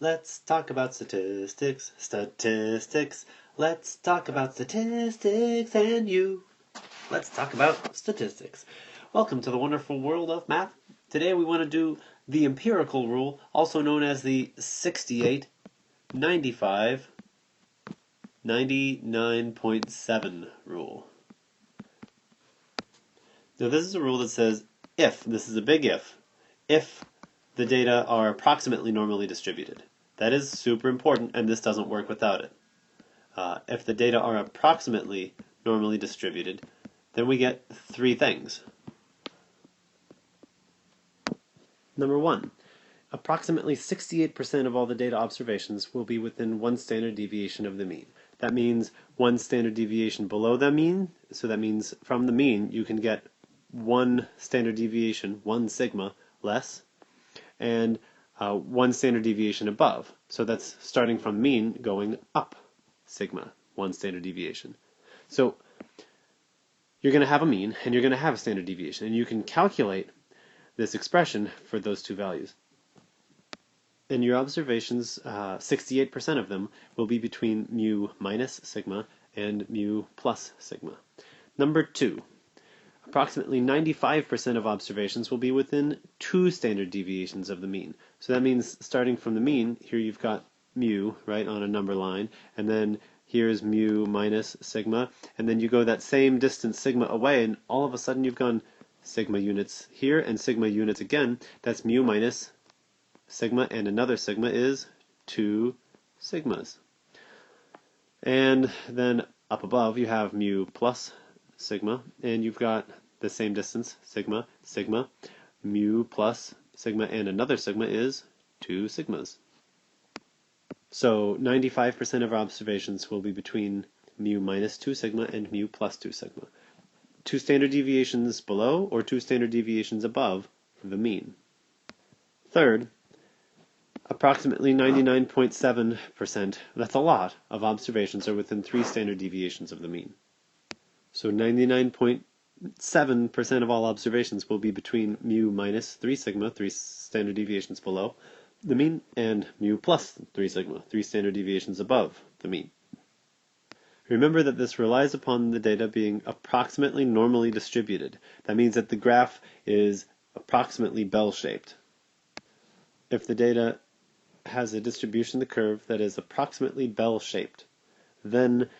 Let's talk about statistics, statistics. Let's talk about statistics and you. Let's talk about statistics. Welcome to the wonderful world of math. Today we want to do the empirical rule, also known as the 68, 95, 99.7 rule. Now this is a rule that says if, this is a big if the data are approximately normally distributed. That is super important, and this doesn't work without it. If the data are approximately normally distributed, then we get three things. Number one, approximately 68% of all the data observations will be within one standard deviation of the mean. That means one standard deviation below the mean, so that means from the mean you can get one standard deviation, one sigma, less, and one standard deviation above. So that's starting from mean going up sigma, one standard deviation. So you're going to have a mean and you're going to have a standard deviation, and you can calculate this expression for those two values. In your observations, 68% of them will be between mu minus sigma and mu plus sigma. Number two, approximately 95% of observations will be within two standard deviations of the mean. So that means starting from the mean, here you've got mu, right, on a number line, and then here's mu minus sigma, and then you go that same distance sigma away, and all of a sudden you've gone sigma units here and sigma units again. That's mu minus sigma, and another sigma is 2 sigmas. And then up above you have mu plus sigma, and you've got the same distance, sigma, sigma, mu plus sigma, and another sigma is 2 sigmas. So 95% of our observations will be between mu minus 2 sigma and mu plus 2 sigma. Two standard deviations below or two standard deviations above the mean. Third, approximately 99.7%, that's a lot, of observations are within three standard deviations of the mean. So 99.7% of all observations will be between mu minus 3 sigma, 3 standard deviations below the mean, and mu plus 3 sigma, 3 standard deviations above the mean. Remember that this relies upon the data being approximately normally distributed. That means that the graph is approximately bell-shaped. If the data has a distribution of the curve that is approximately bell-shaped, then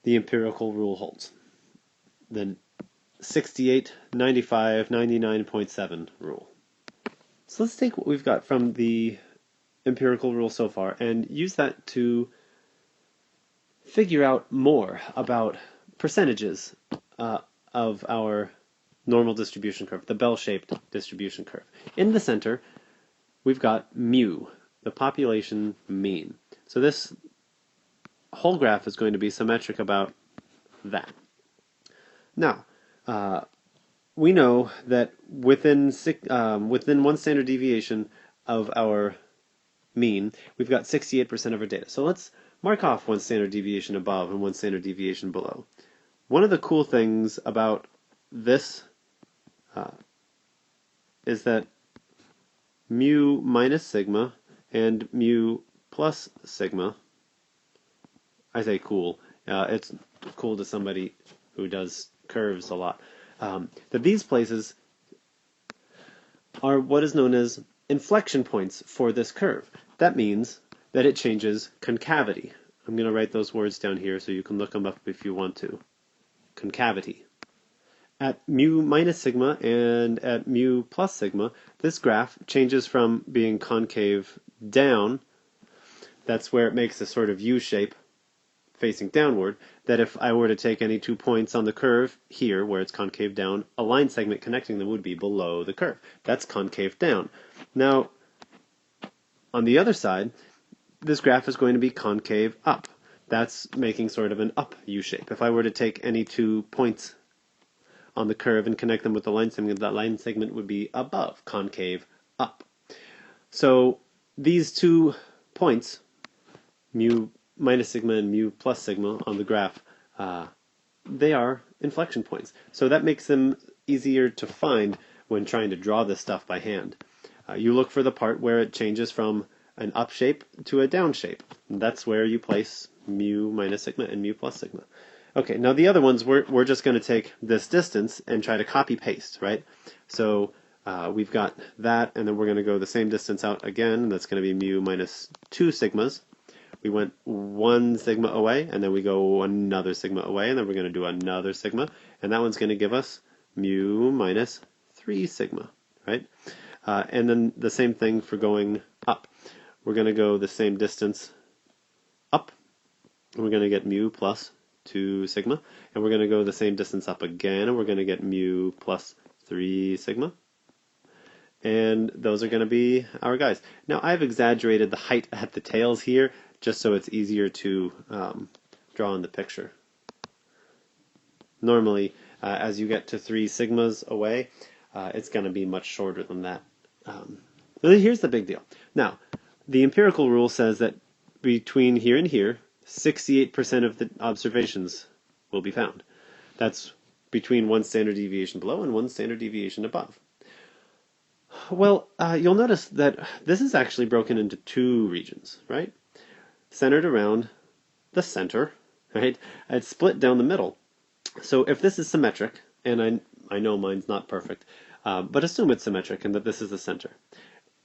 the empirical rule holds. Then 68, 95, 99.7 rule. So let's take what we've got from the empirical rule so far and use that to figure out more about percentages of our normal distribution curve, the bell-shaped distribution curve. In the center, we've got mu, the population mean. So this whole graph is going to be symmetric about that. Now, we know that within one standard deviation of our mean, we've got 68% of our data. So let's mark off one standard deviation above and one standard deviation below. One of the cool things about this is that mu minus sigma and mu plus sigma, I say cool, it's cool to somebody who does curves a lot, that these places are what is known as inflection points for this curve. That means that it changes concavity. I'm going to write those words down here so you can look them up if you want to. Concavity. At mu minus sigma and at mu plus sigma, this graph changes from being concave down, that's where it makes a sort of U shape facing downward, that if I were to take any 2 points on the curve here where it's concave down, a line segment connecting them would be below the curve. That's concave down. Now, on the other side, this graph is going to be concave up. That's making sort of an up U shape. If I were to take any 2 points on the curve and connect them with the line segment, that line segment would be above, concave up. So these 2 points, mu minus sigma and mu plus sigma on the graph, they are inflection points. So that makes them easier to find when trying to draw this stuff by hand. You look for the part where it changes from an up shape to a down shape. And that's where you place mu minus sigma and mu plus sigma. Okay, now the other ones, we're just going to take this distance and try to copy paste, right? So we've got that, and then we're going to go the same distance out again, and that's going to be mu minus 2 sigmas. We went 1 sigma away, and then we go another sigma away, and then we're going to do another sigma, and that one's going to give us mu minus 3 sigma, right? And then the same thing for going up. We're going to go the same distance up, and we're going to get mu plus 2 sigma, and we're going to go the same distance up again, and we're going to get mu plus 3 sigma. And those are going to be our guys. Now I've exaggerated the height at the tails here, just so it's easier to draw in the picture. Normally, as you get to 3 sigmas away, it's going to be much shorter than that. Here's the big deal. Now, the empirical rule says that between here and here, 68% of the observations will be found. That's between 1 standard deviation below and 1 standard deviation above. Well, you'll notice that this is actually broken into 2 regions, right? Centered around the center, right? It's split down the middle. So if this is symmetric, and I know mine's not perfect, but assume it's symmetric and that this is the center,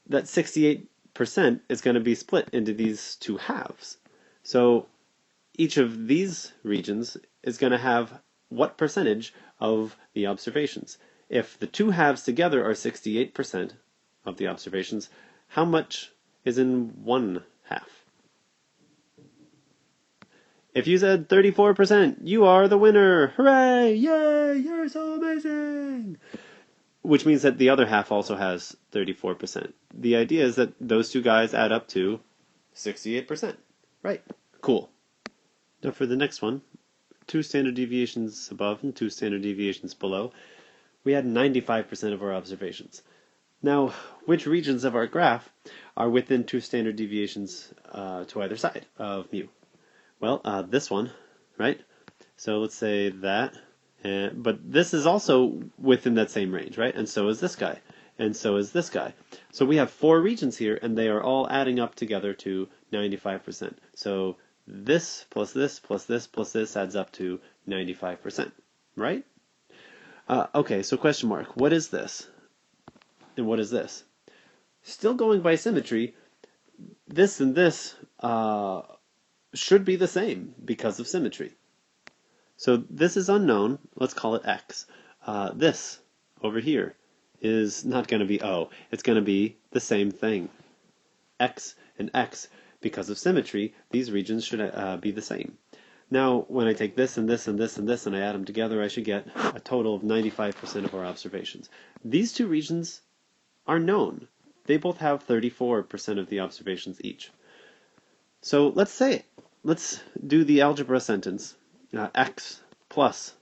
that 68% is going to be split into these 2 halves. So each of these regions is going to have what percentage of the observations? If the 2 halves together are 68% of the observations, how much is in 1 half? If you said 34%, you are the winner! Hooray! Yay! You're so amazing! Which means that the other half also has 34%. The idea is that those 2 guys add up to 68%. Right. Cool. Now for the next one, 2 standard deviations above and 2 standard deviations below, we had 95% of our observations. Now, which regions of our graph are within 2 standard deviations to either side of mu? Well, this one, right? So let's say that, but this is also within that same range, right? And so is this guy, and so is this guy. So we have 4 regions here, and they are all adding up together to 95%. So this plus this plus this plus this adds up to 95%, right? Okay, so question mark, what is this? And what is this? Still going by symmetry, this and this should be the same because of symmetry. So this is unknown, let's call it x. This over here is not going to be O, it's going to be the same thing. X and x, because of symmetry, these regions should be the same. Now, when I take this and this and this and this and I add them together, I should get a total of 95% of our observations. These 2 regions are known. They both have 34% of the observations each. So let's say it. Let's do the algebra sentence. X plus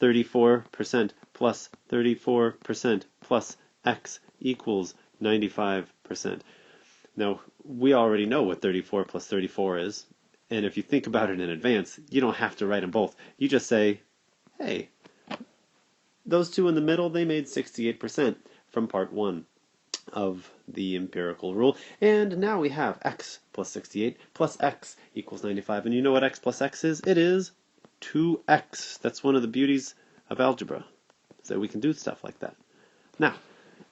34% plus 34% plus x equals 95%. Now, we already know what 34 plus 34 is. And if you think about it in advance, you don't have to write them both. You just say, hey, those 2 in the middle, they made 68% from part 1 of the empirical rule. And now we have x plus 68 plus x equals 95. And you know what x plus x is? It is 2x. That's one of the beauties of algebra, so we can do stuff like that. Now,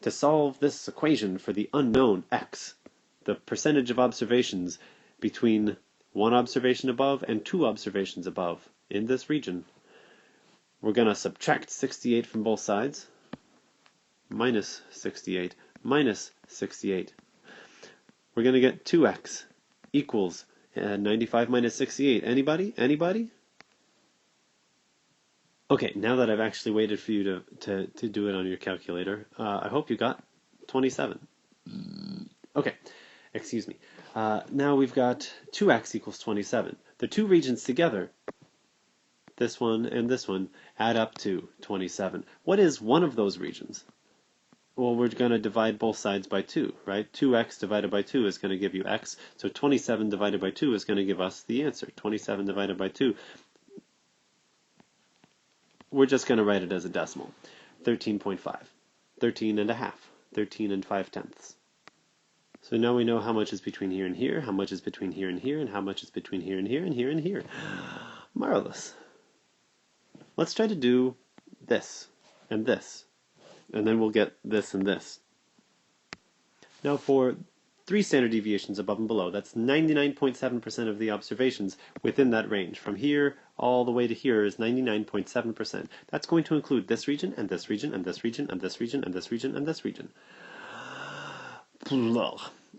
to solve this equation for the unknown x, the percentage of observations between 1 observation above and 2 observations above in this region, we're going to subtract 68 from both sides, minus 68, minus 68. We're going to get 2x equals 95 minus 68. Anybody? Anybody? Okay, now that I've actually waited for you to do it on your calculator, I hope you got 27. Okay, excuse me. Now we've got 2x equals 27. The 2 regions together, this one and this one, add up to 27. What is one of those regions? Well, we're going to divide both sides by 2, right? 2x divided by 2 is going to give you x, so 27 divided by 2 is going to give us the answer. 27 divided by 2. We're just going to write it as a decimal. 13.5. 13 and a half. 13 and 5/10. So now we know how much is between here and here, how much is between here and here, and how much is between here and here and here and here. Marvelous. Let's try to do this, and then we'll get this and this. Now for 3 standard deviations above and below, that's 99.7% of the observations within that range. From here all the way to here is 99.7%. That's going to include this region, and this region, and this region, and this region, and this region, and this region.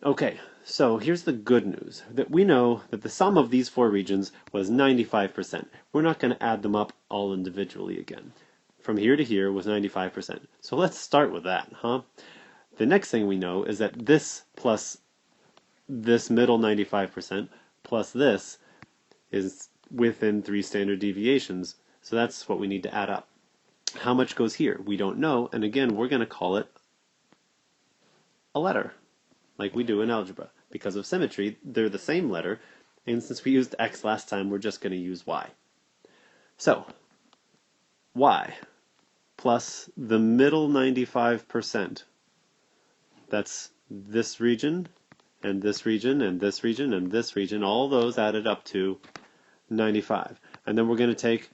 Okay, so here's the good news, that we know that the sum of these 4 regions was 95%. We're not going to add them up all individually again. From here to here was 95%. So let's start with that, huh? The next thing we know is that this plus this middle 95% plus this is within 3 standard deviations. So that's what we need to add up. How much goes here? We don't know, and again, we're going to call it a letter, like we do in algebra. Because of symmetry, they're the same letter, and since we used x last time, we're just going to use y. So, y plus the middle 95%. That's this region, and this region, and this region, and this region, all those added up to 95. And then we're going to take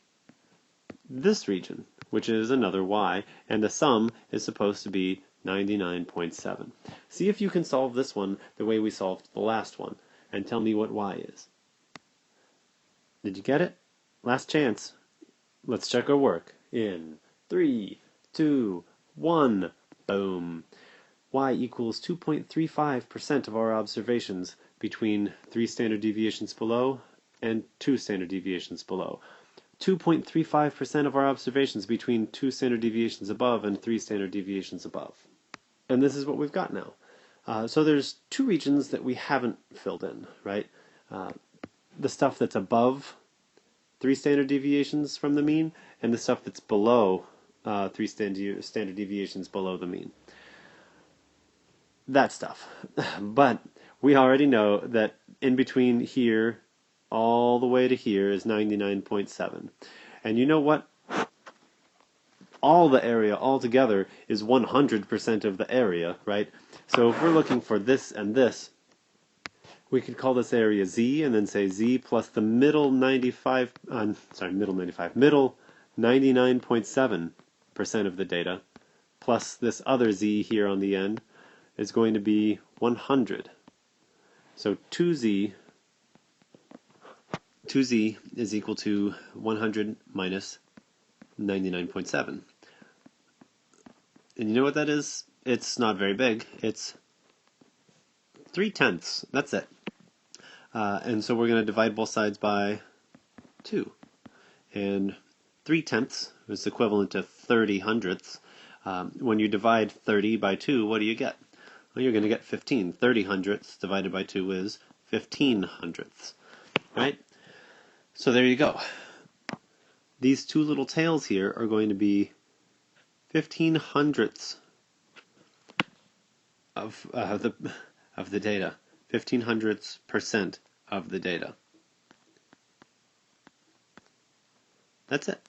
this region, which is another y, and the sum is supposed to be 99.7. See if you can solve this one the way we solved the last one, and tell me what y is. Did you get it? Last chance. Let's check our work. In 3, 2, 1, boom. Y equals 2.35% of our observations between 3 standard deviations below and 2 standard deviations below. 2.35% of our observations between 2 standard deviations above and 3 standard deviations above. And this is what we've got now. So there's 2 regions that we haven't filled in, right? The stuff that's above 3 standard deviations from the mean, and the stuff that's below 3 standard deviations below the mean. That stuff. But we already know that in between here all the way to here is 99.7. And you know what? All the area altogether is 100% of the area, right? So if we're looking for this and this, we could call this area Z and then say Z plus the middle 99.7% of the data plus this other Z here on the end is going to be 100. So 2Z is equal to 100 minus 99.7. And you know what that is? It's not very big. It's 3/10. That's it. And so we're going to divide both sides by 2. And 3/10 is equivalent to 30 hundredths. When you divide 30 by 2, what do you get? Well, you're going to get 15. 30 hundredths divided by 2 is 15 hundredths. Right? So there you go. These 2 little tails here are going to be 15 hundredths of the data. 15 hundredths % of the data. That's it.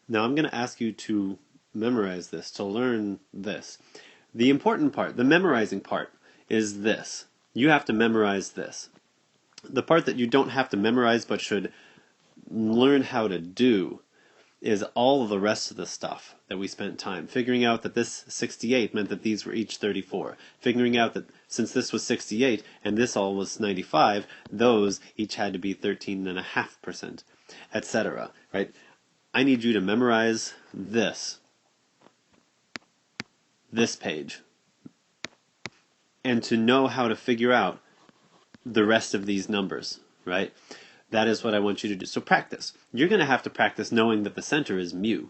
Now I'm going to ask you to memorize this, to learn this. The important part, the memorizing part, is this. You have to memorize this. The part that you don't have to memorize but should learn how to do is all of the rest of the stuff that we spent time. Figuring out that this 68 meant that these were each 34. Figuring out that since this was 68 and this all was 95, those each had to be 13.5%, etc. Right? I need you to memorize this page, and to know how to figure out the rest of these numbers, right? That is what I want you to do. So practice. You're going to have to practice knowing that the center is mu.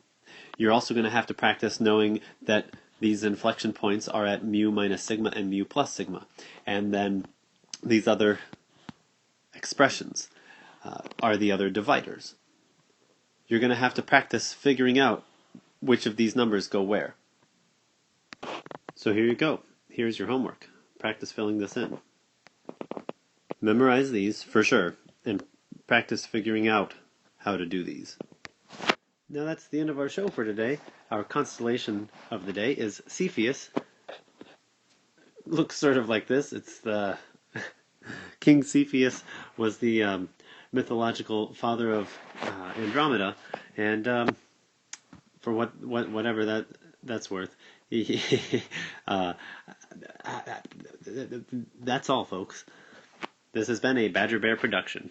You're also going to have to practice knowing that these inflection points are at mu minus sigma and mu plus sigma. And then these other expressions are the other dividers. You're going to have to practice figuring out which of these numbers go where. So here you go. Here's your homework. Practice filling this in. Memorize these for sure, and practice figuring out how to do these. Now that's the end of our show for today. Our constellation of the day is Cepheus. looks sort of like this. It's the King Cepheus was the mythological father of Andromeda, and for whatever that's worth, uh, that's all, folks. This has been a Badger Bear production.